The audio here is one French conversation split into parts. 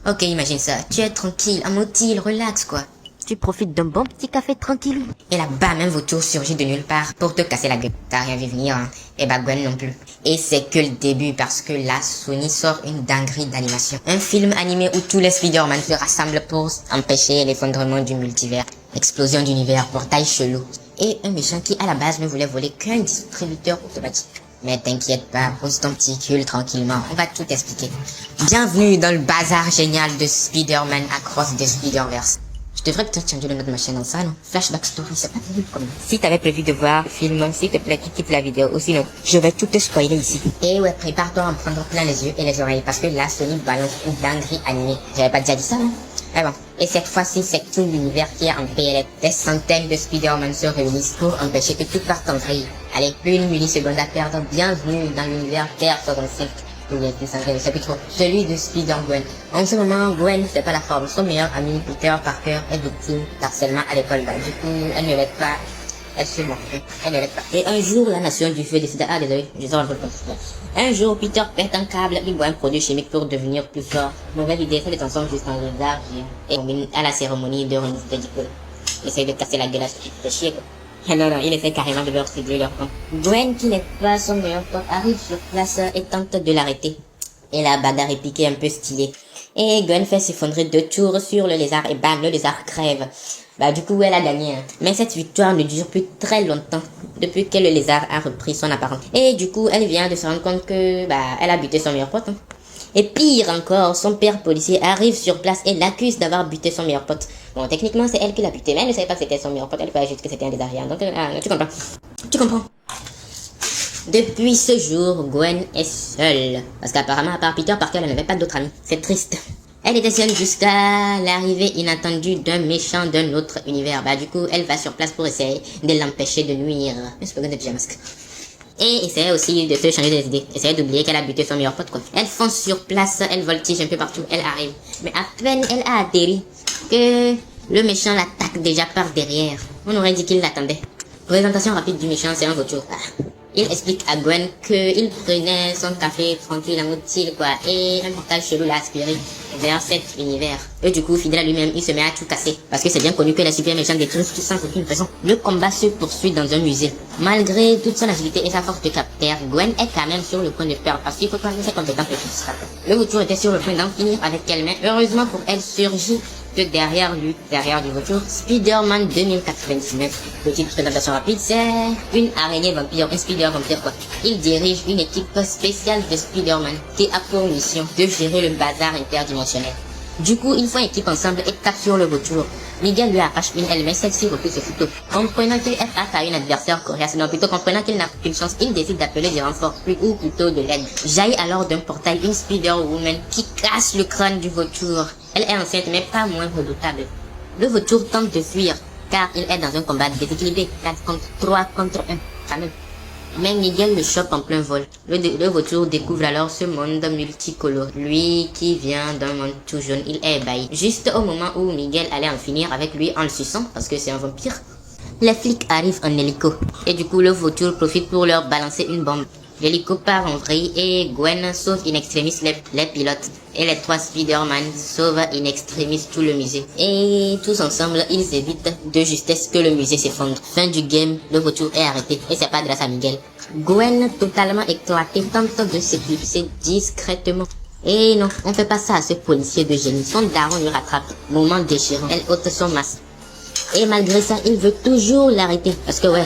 Ok, imagine ça. Tu es tranquille, amoti, relax quoi. Tu profites d'un bon petit café tranquille. Et là, bam, un vautour surgit de nulle part pour te casser la gueule. T'as rien vu venir, hein. Et bah Gwen non plus. Et c'est que le début parce que là, Sony sort une dinguerie d'animation. Un film animé où tous les Spider-Man se rassemblent pour empêcher l'effondrement du multivers. Explosion d'univers, portail chelou. Et un méchant qui à la base ne voulait voler qu'un distributeur automatique. Mais t'inquiète pas, pose ton petit cul tranquillement, on va tout expliquer. Bienvenue dans le bazar génial de Spider-Man Across the Spider-Verse. Je devrais peut-être changer le nom de ma chaîne en ça, non? Flashback Story, c'est pas terrible comme. Si t'avais prévu de voir le film, s'il te plaît, tu quittes la vidéo, ou sinon, je vais tout te spoiler ici. Et ouais, prépare-toi à en prendre plein les yeux et les oreilles, parce que là, Sony balance une dinguerie animée. J'avais pas déjà dit ça, non? Ah bon. Et cette fois-ci, c'est tout l'univers qui est en PLF. Des centaines de Spider-Man se réunissent pour empêcher que tout parte en vrille. Allez, plus une milliseconde à perdre. Bienvenue dans l'univers Terre 65. C'est plus trop. Celui de Spider-Gwen. En ce moment, Gwen, c'est pas la forme. Son meilleur ami, Peter Parker, est victime d'harcèlement à l'école. Bah, du coup, elle ne l'aide pas. Elle se moque. Elle ne l'aide pas. Et un jour, la nation du feu décida, ah désolé, je sors un peu le Un jour, Peter pète un câble, il boit un produit chimique pour devenir plus fort. Mauvaise idée, fait les ensemble juste en lézard, et combine à la cérémonie de remise de diplôme. Essaye de casser la gueule à ce qui fait chier, quoi. Non, non, il essaie carrément de leur cibler leur camp. Gwen, qui n'est pas son meilleur pote, arrive sur place et tente de l'arrêter. Et la bagarre est piquée un peu stylée. Et Gwen fait s'effondrer 2 tours sur le lézard et bam, le lézard crève. Bah du coup, elle a gagné. Hein. Mais cette victoire ne dure plus très longtemps, depuis que le lézard a repris son apparence. Et du coup, elle vient de se rendre compte que, bah, elle a buté son meilleur pote. Hein. Et pire encore, son père policier arrive sur place et l'accuse d'avoir buté son meilleur pote. Bon, techniquement, c'est elle qui l'a buté, mais elle ne savait pas que c'était son meilleur pote, elle croyait juste que c'était un des arrières. Donc, tu comprends. Tu comprends. Depuis ce jour, Gwen est seule. Parce qu'apparemment, à part Peter Parker, elle n'avait pas d'autres amis. C'est triste. Elle était seule jusqu'à l'arrivée inattendue d'un méchant d'un autre univers. Bah, du coup, elle va sur place pour essayer de l'empêcher de nuire. Mais c'est pas de masque. Et essayer aussi de se changer des idées. Essayer d'oublier qu'elle a buté son meilleur pote, quoi. Elle fonce sur place, elle voltige un peu partout, elle arrive. Mais à peine elle a atterri, que le méchant l'attaque déjà par derrière. On aurait dit qu'il l'attendait. Présentation rapide du méchant, c'est un vautour. Il explique à Gwen qu'il prenait son café tranquille en mode quoi, et un portal chelou l'a aspiré vers cet univers. Et du coup, fidèle à lui-même, il se met à tout casser. Parce que c'est bien connu que les super méchants détruisent tout sans aucune raison. Le combat se poursuit dans un musée. Malgré toute son agilité et sa force de caractère, Gwen est quand même sur le point de perdre parce qu'il faut croire que ses compétences de physique. Le vautour était sur le point d'en finir avec elle, mais heureusement pour elle, surgit que derrière lui, derrière du vautour, Spider-Man 2099. Petite présentation rapide, c'est une araignée vampire, un Spider-Vampire quoi. Il dirige une équipe spéciale de Spider-Man qui a pour mission de gérer le bazar interdimensionnel. Du coup, ils font équipe ensemble et tapent sur le vautour. Miguel lui arrache une aile, mais celle-ci refuse aussitôt. Comprenant qu'il est face à une adversaire coriace, non plutôt comprenant qu'il n'a aucune chance, il décide d'appeler des renforts ou plutôt de l'aide. Jaillit alors d'un portail une Spider-Woman qui casse le crâne du vautour. Elle est enceinte mais pas moins redoutable. Le vautour tente de fuir car il est dans un combat déséquilibré, 4 contre 3 contre 1, quand même. Mais Miguel le chope en plein vol. Le vautour découvre alors ce monde multicolore. Lui qui vient d'un monde tout jaune, il est ébahi. Juste au moment où Miguel allait en finir avec lui en le suçant, parce que c'est un vampire, les flics arrivent en hélico. Et du coup le vautour profite pour leur balancer une bombe. L'hélico part en vrille et Gwen sauve in extremis les pilotes. Et les 3 Spider-Man sauvent in extremis tout le musée. Et tous ensemble, ils évitent de justesse que le musée s'effondre. Fin du game, le vautour est arrêté. Et c'est pas grâce à Miguel. Gwen, totalement éclatée, tente de s'éclipser discrètement. Et non, on fait pas ça à ce policier de génie. Son daron lui rattrape. Moment déchirant. Elle ôte son masque. Et malgré ça, il veut toujours l'arrêter. Parce que ouais,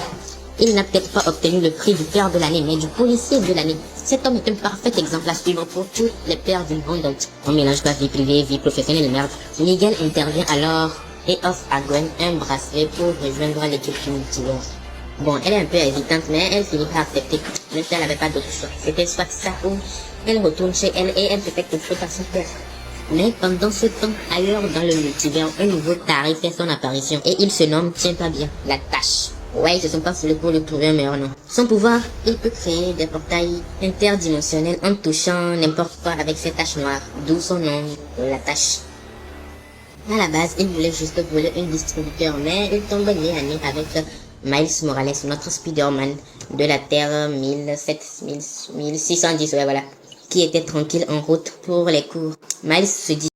il n'a peut-être pas obtenu le prix du père de l'année, mais du policier de l'année. Cet homme est un parfait exemple à suivre pour tous les pères du monde. On mélange pas vie privée, vie professionnelle et merde. Miguel intervient alors et offre à Gwen un bracelet pour rejoindre l'équipe du multivers. Bon, elle est un peu hésitante, mais elle finit par accepter. Même si elle n'avait pas d'autre choix. C'était soit ça ou elle retourne chez elle et elle se fait confier par son père. Mais pendant ce temps, ailleurs dans le multivers, un nouveau tarif fait son apparition et il se nomme, tiens pas bien, la tâche. Ouais, ils se sont pas foulés pour lui trouver un meilleur nom. Son pouvoir, il peut créer des portails interdimensionnels en touchant n'importe quoi avec ses taches noires, d'où son nom, la tâche. À la base, il voulait juste voler un distributeur, mais il tombe nez à nez avec Miles Morales, notre Spider-Man de la Terre 1610, ouais voilà, qui était tranquille en route pour les cours. Miles se dit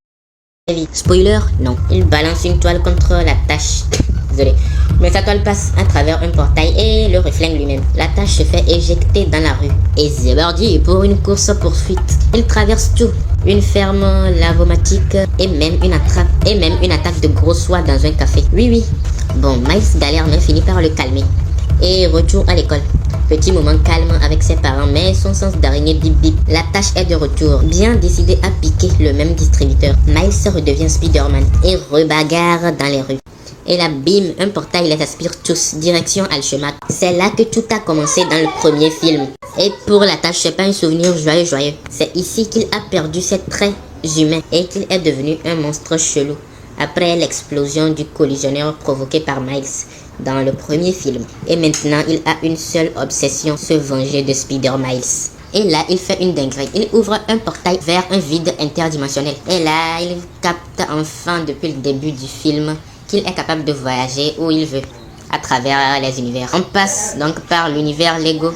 Spoiler, non. Il balance une toile contre la tâche. Désolé. Mais sa toile passe à travers un portail et le reflète lui-même. La tâche se fait éjecter dans la rue. Et c'est parti pour une course-poursuite. Il traverse tout. Une ferme lavomatique et même une attaque de gros soie dans un café. Oui. Bon, Miles galère mais finit par le calmer. Et retour à l'école. Petit moment calme avec ses parents, mais son sens d'araignée bip bip. La tâche est de retour, bien décidé à piquer le même distributeur. Miles redevient Spider-Man et rebagarre dans les rues. Et là, bim, un portail les aspire tous, direction Alchemax. C'est là que tout a commencé dans le premier film. Et pour la tâche, c'est pas un souvenir joyeux. C'est ici qu'il a perdu ses traits humains et qu'il est devenu un monstre chelou. Après l'explosion du collisionneur provoqué par Miles dans le premier film. Et maintenant, il a une seule obsession, se venger de Spider-Miles. Et là, il fait une dinguerie. Il ouvre un portail vers un vide interdimensionnel. Et là, il capte enfin depuis le début du film qu'il est capable de voyager où il veut à travers les univers. On passe donc par l'univers Lego.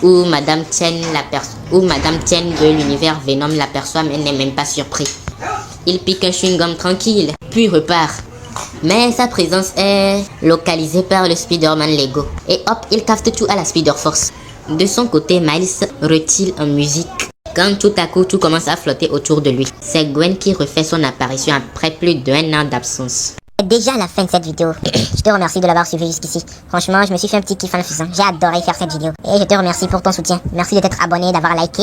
Où Madame Chen de l'univers Venom l'aperçoit mais n'est même pas surpris. Il pique un chewing-gum tranquille, puis repart. Mais sa présence est localisée par le Spider-Man Lego. Et hop, il capte tout à la Spider-Force. De son côté, Miles retire en musique. Quand tout à coup, tout commence à flotter autour de lui. C'est Gwen qui refait son apparition après plus d'1 an d'absence. Déjà à la fin de cette vidéo. Je te remercie de l'avoir suivi jusqu'ici. Franchement, je me suis fait un petit kiff en le faisant. J'ai adoré faire cette vidéo. Et je te remercie pour ton soutien. Merci de t'être abonné et d'avoir liké.